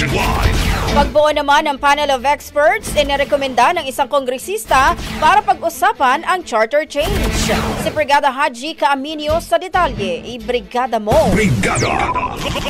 nationwide. Pagbuo naman ng panel of experts, inirekomenda ng isang kongresista para pag-usapan ang charter change. Si Brigada Haji Caaminio sa detalye. Ibrigada mo! Brigada!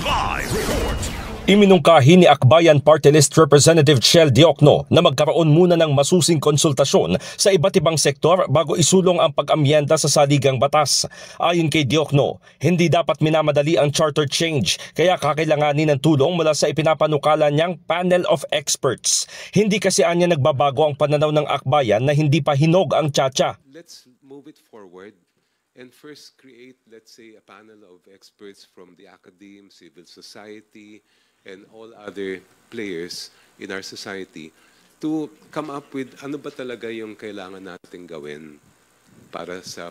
Live report! Iminungkahi ni Akbayan Party List Representative Chel Diokno na magkaroon muna ng masusing konsultasyon sa iba't ibang sektor bago isulong ang pag-amyenda sa saligang batas. Ayon kay Diokno, hindi dapat minamadali ang charter change kaya kakailanganin ng tulong mula sa ipinapanukala niyang panel of experts. Hindi kasi anya nagbabago ang pananaw ng Akbayan na hindi pa hinog ang tsa-tsa. Let's move it forward and first create, let's say, a panel of experts from the academe, civil society, and all other players in our society to come up with ano ba talaga yung kailangan nating gawin para sa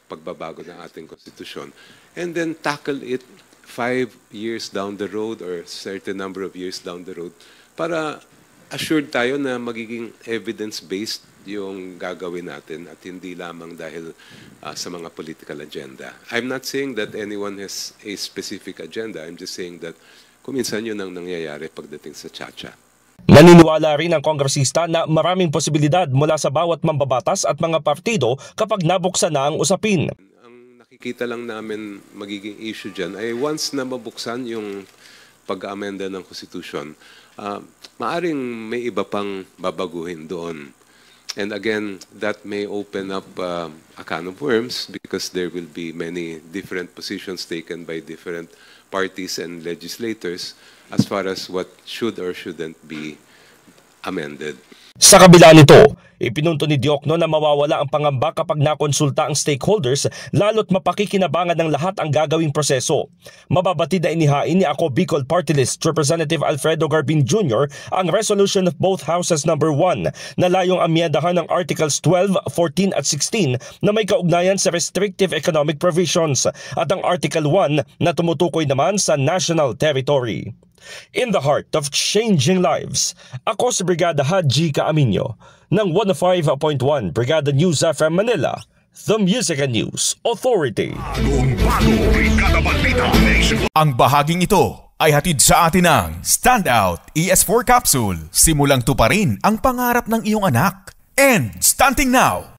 pagbabago ng ating konstitusyon. And then tackle it 5 years down the road or certain number of years down the road para assured tayo na magiging evidence-based yung gagawin natin at hindi lamang dahil sa mga political agenda. I'm not saying that anyone has a specific agenda. I'm just saying that kuminsan yun ang nangyayari pagdating sa tsa-tsa. Naniniwala rin ang kongresista na maraming posibilidad mula sa bawat mambabatas at mga partido kapag nabuksan na ang usapin. Ang nakikita lang namin magiging issue dyan ay once na mabuksan yung pag-amenda ng konstitusyon, maaring may iba pang babaguhin doon. And again, that may open up a can of worms because there will be many different positions taken by different parties and legislators as far as what should or shouldn't be amended. Sa kabila nito, ipinunto ni Diokno na mawawala ang pangamba kapag nakonsulta ang stakeholders lalo't mapakikinabangan ng lahat ang gagawing proseso. Mababatid na inihain ni Ako Bicol Party List Representative Alfredo Garbin Jr. ang resolution of both houses number 1 na layong amyendahan ng Articles 12, 14 at 16 na may kaugnayan sa restrictive economic provisions at ang Article 1 na tumutukoy naman sa national territory. In the heart of changing lives, ako si Brigada Haji Caaminio ng 105.1 Brigada News FM Manila, the Music and News Authority. Ang bahaging ito ay hatid sa atin ng Standout ES4 Capsule. Simulang tuparin ang pangarap ng iyong anak. And stunting now!